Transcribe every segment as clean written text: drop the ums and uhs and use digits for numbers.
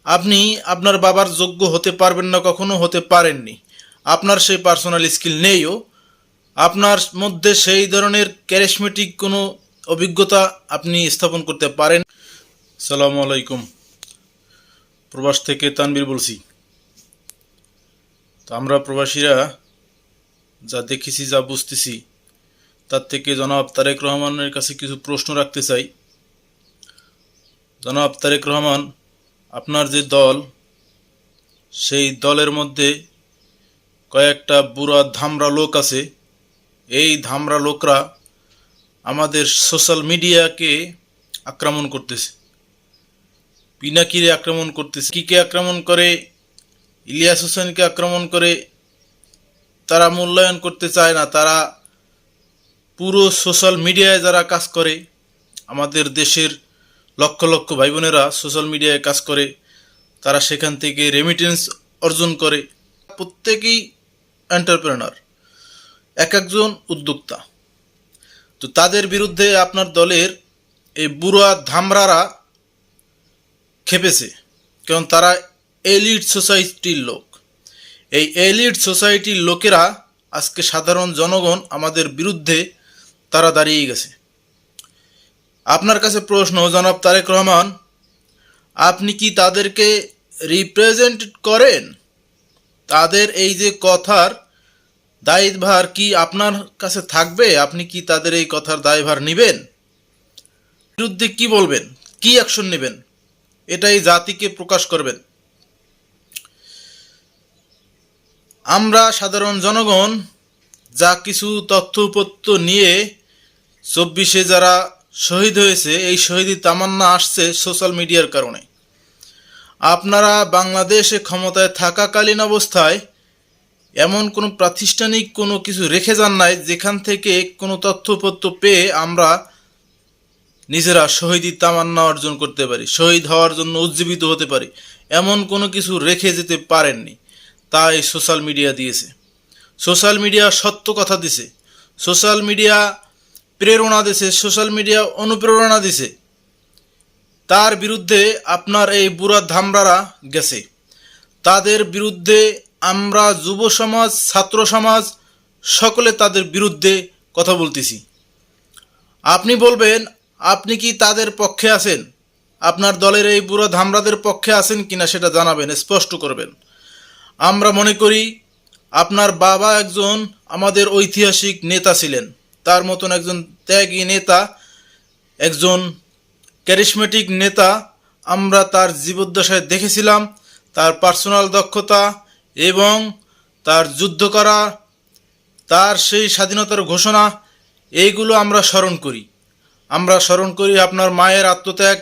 আপনি আপনার বাবার যোগ্য হতে পারবেন না, কখনো হতে পারেননি। আপনার সেই পার্সোনাল স্কিল নেইও, আপনার মধ্যে সেই ধরনের ক্যারিসমেটিক কোনো অভিজ্ঞতা আপনি স্থাপন করতে পারেন। আসসালামু আলাইকুম, প্রবাস থেকে তানবীর বলছি। তো আমরা প্রবাসীরা যা দেখেছি, যা বুঝতেছি, তার থেকে জনাব তারেক রহমানের কাছে কিছু প্রশ্ন রাখতে চাই। জনাব তারেক রহমান, আপনার যে দল, সেই দলের মধ্যে কয়েকটা বুড়া ধামরা লোক আছে। এই ধামরা লোকরা আমাদের সোশ্যাল মিডিয়াকে আক্রমণ করতেছে, পিনাকিরে আক্রমণ করতেছে, কিকে আক্রমণ করে, ইলিয়াস হোসেনকে আক্রমণ করে। তারা মূল্যায়ন করতে চায় না। তারা পুরো সোশ্যাল মিডিয়ায় যারা কাজ করে, আমাদের দেশের লক্ষ লক্ষ ভাই বোনেরা সোশ্যাল মিডিয়ায় কাজ করে, তারা সেখান থেকে রেমিটেন্স অর্জন করে। প্রত্যেকেই এন্টারপ্রেনার, এক একজন উদ্যোক্তা। তো তাদের বিরুদ্ধে আপনার দলের এই বুড়া ধামরারা খেপেছে, কারণ তারা এলিট সোসাইটির লোক। এই এলিট সোসাইটির লোকেরা আজকে সাধারণ জনগণ আমাদের বিরুদ্ধে তারা দাঁড়িয়ে গেছে। আপনার কাছে প্রশ্ন, জনাব তারেক রহমান, আপনি কি তাদেরকে রিপ্রেজেন্ট করেন? তাদের এই যে কথার দায়ভার কি আপনার কাছে থাকবে? আপনি কি তাদের এই কথার দায়ভার নেবেন? বিরুদ্ধে কি বলবেন, কি অ্যাকশন নেবেন, এটাই জাতিকে প্রকাশ করবেন। আমরা সাধারণ জনগণ যা কিছু তথ্যপত্র নিয়ে 24-এ যারা শহীদ হয়েছে, এই শহীদি তামান্না আসছে সোশ্যাল মিডিয়ার কারণে। আপনারা বাংলাদেশে ক্ষমতায় থাকাকালীন অবস্থায় এমন কোনো প্রাতিষ্ঠানিক কোনো কিছু রেখে যান নাই যেখান থেকে কোনো তথ্যপত্র পেয়ে আমরা নিজেরা শহীদি তামান্না অর্জন করতে পারি, শহীদ হওয়ার জন্য উজ্জীবিত হতে পারি। এমন কোনো কিছু রেখে যেতে পারেননি। তাই সোশ্যাল মিডিয়া দিয়েছে, সোশ্যাল মিডিয়া সত্য কথা দিছে, সোশ্যাল মিডিয়া প্রেরণা দিছে, সোশ্যাল মিডিয়া অনুপ্রেরণা দিছে। তার বিরুদ্ধে আপনার এই বুড়া ধামরারা গেছে। তাদের বিরুদ্ধে আমরা যুব সমাজ, ছাত্র সমাজ সকলে তাদের বিরুদ্ধে কথা বলতেছি। আপনি বলবেন, আপনি কি তাদের পক্ষে আছেন? আপনার দলের এই বুড়া ধামরাদের পক্ষে আছেন কিনা সেটা জানাবেন, স্পষ্ট করবেন। আমরা মনে করি আপনার বাবা একজন আমাদের ঐতিহাসিক নেতা ছিলেন। তার মতন একজন ত্যাগী নেতা, একজন ক্যারিসমেটিক নেতা আমরা তার জীবদ্দশায় দেখেছিলাম। তার পার্সোনাল দক্ষতা এবং তার যুদ্ধ করা, তার সেই স্বাধীনতার ঘোষণা, এইগুলো আমরা স্মরণ করি। আমরা স্মরণ করি আপনার মায়ের আত্মত্যাগ,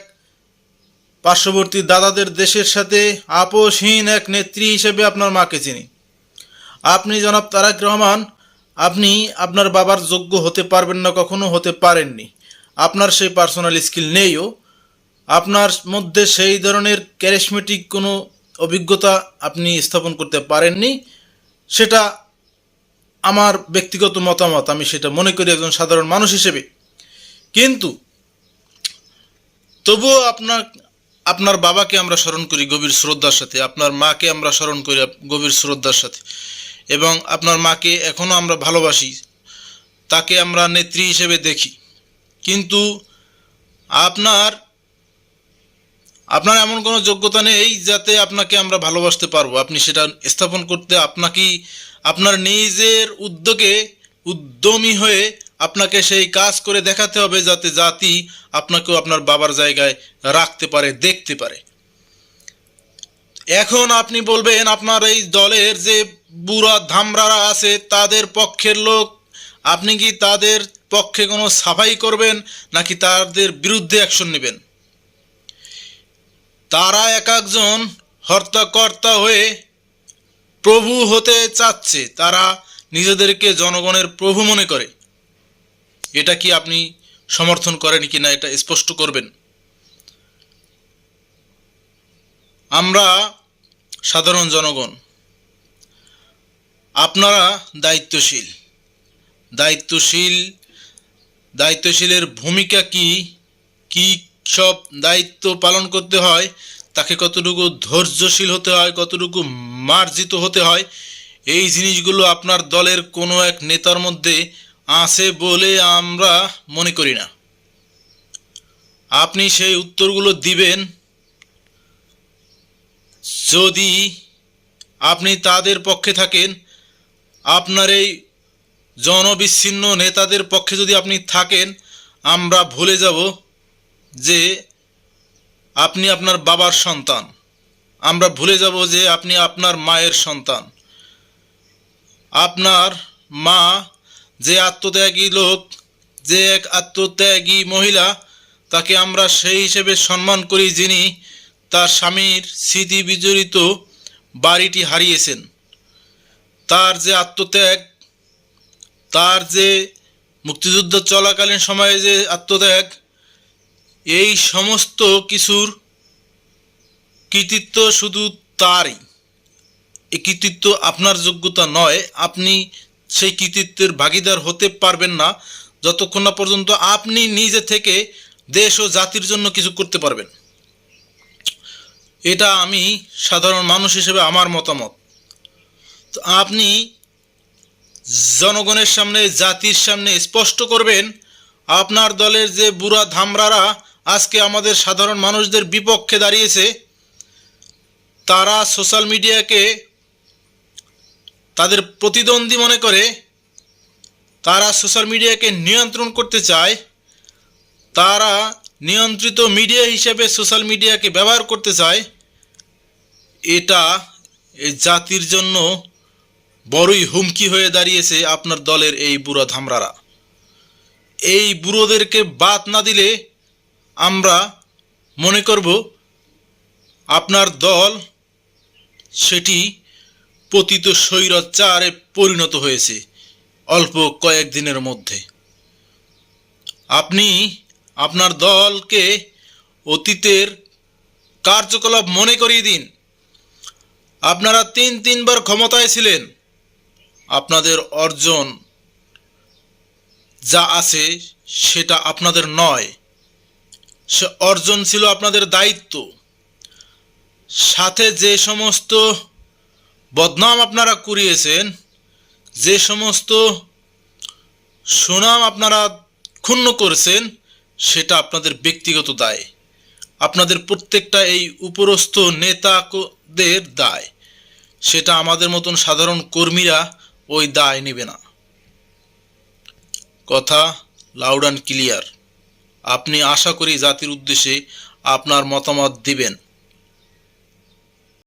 পার্শ্ববর্তী দাদাদের দেশের সাথে আপোষহীন এক নেত্রী হিসেবে আপনার মাকে চিনি। আপনি জনাব তারেক রহমান, আপনি আপনার বাবার যোগ্য হতে পারবেন না, কখনো হতে পারেননি। আপনার সেই পার্সোনাল স্কিল নেইও, আপনার মধ্যে সেই ধরনের ক্যারিসমেটিক কোনো অভিজ্ঞতা আপনি স্থাপন করতে পারেননি। সেটা আমার ব্যক্তিগত মতামত, আমি সেটা মনে করি একজন সাধারণ মানুষ হিসেবে। কিন্তু তবুও আপনার বাবাকে আমরা স্মরণ করি গভীর শ্রদ্ধার সাথে, আপনার মাকে আমরা স্মরণ করি গভীর শ্রদ্ধার সাথে, এবং আপনার মাকে এখনও আমরা ভালোবাসি, তাকে আমরা নেত্রী হিসেবে দেখি। কিন্তু আপনার এমন কোনো যোগ্যতা নেই যাতে আপনাকে আমরা ভালোবাসতে পারবো। আপনি সেটা স্থাপন করতে আপনার নিজের উদ্যোগে উদ্যমী হয়ে আপনাকে সেই কাজ করে দেখাতে হবে, যাতে জাতি আপনাকেও আপনার বাবার জায়গায় রাখতে পারে, দেখতে পারে। এখন আপনি বলবেন, আপনার এই দলের যে বুড়া ধামরারা আছে তাদের পক্ষের লোক, আপনি কি তাদের পক্ষে কোনো সাফাই করবেন নাকি তাদের বিরুদ্ধে অ্যাকশন নেবেন? তারা এক একজন হর্তাকর্তা হয়ে প্রভু হতে চাচ্ছে, তারা নিজেদেরকে জনগণের প্রভু মনে করে। এটা কি আপনি সমর্থন করেন কিনা এটা স্পষ্ট করবেন। আমরা সাধারণ জনগণ, আপনারা দায়িত্বশীলের ভূমিকা কি, কি সব দায়িত্ব পালন করতে হয় তাকে কতটুকু ধৈর্যশীল হতে হয়, কতটুকু মার্জিত হতে হয়, এই জিনিসগুলো আপনার দলের কোনো এক নেতার মধ্যে আছে বলে আমরা মনে করি না। আপনি সেই উত্তরগুলো দিবেন যদি আপনি তাদের পক্ষে থাকেন। আপনার এই জনবিচ্ছিন্ন নেতাদের পক্ষে যদি আপনি থাকেন, আমরা ভুলে যাব যে আপনি আপনার বাবার সন্তান, আমরা ভুলে যাব যে আপনি আপনার মায়ের সন্তান। আপনার মা যে আত্মত্যাগী লোক, যে এক আত্মত্যাগী মহিলা, তাকে আমরা সেই হিসেবে সম্মান করি যিনি তার স্বামীর স্মৃতি বিজড়িত বাড়িটি হারিয়েছেন। তার যে আত্মত্যাগ, তার যে মুক্তিযুদ্ধ চলাকালীন সময়ে যে আত্মত্যাগ, এই সমস্ত কিছুর কৃতিত্ব শুধু তারই। এই কৃতিত্ব আপনার যোগ্যতা নয়। আপনি সেই কৃতিত্বের ভাগিদার হতে পারবেন না যতক্ষণ না পর্যন্ত আপনি নিজে থেকে দেশ ও জাতির জন্য কিছু করতে পারবেন। এটা আমি সাধারণ মানুষ হিসেবে আমার মতামত। তো আপনি জনগণের সামনে, জাতির সামনে স্পষ্ট করবেন আপনার দলের যে বুড়া ধামরারা আজকে আমাদের সাধারণ মানুষদের বিপক্ষে দাঁড়িয়েছে, তারা সোশ্যাল মিডিয়াকে তাদের প্রতিদ্বন্দ্বী মনে করে, তারা সোশ্যাল মিডিয়াকে নিয়ন্ত্রণ করতে চায়, তারা নিয়ন্ত্রিত মিডিয়া হিসেবে সোশ্যাল মিডিয়াকে ব্যবহার করতে চায়। এটা এই জাতির জন্য বড়ই হুমকি হয়ে দাঁড়িয়েছে আপনার দলের এই বুড়ো ধামরারা। এই বুড়োদেরকে বাদ না দিলে আমরা মনে করব আপনার দল সেটি পতিত স্বৈরাচারে পরিণত হয়েছে অল্প কয়েকদিনের মধ্যে। আপনি আপনার দলকে অতীতের কার্যকলাপ মনে করিয়ে দিন। আপনারা তিনবার ক্ষমতায় ছিলেন, আপনাদের অর্জন যা আছে সেটা আপনাদের নয়, সে অর্জন ছিল আপনাদের দায়িত্ব। সাথে যে সমস্ত বদনাম আপনারা কুড়িয়েছেন, যে সমস্ত সুনাম আপনারা ক্ষুণ্ণ করেছেন, সেটা আপনাদের ব্যক্তিগত দায়। আপনাদের প্রত্যেকটা এই উপরস্থ নেতাদের দায়। সেটা আমাদের মতন সাধারণ কর্মীরা ওই দায় নেবে না। কথা লাউড অ্যান্ড ক্লিয়ার। আপনি আশা করি জাতির উদ্দেশ্যে আপনার মতামত দিবেন।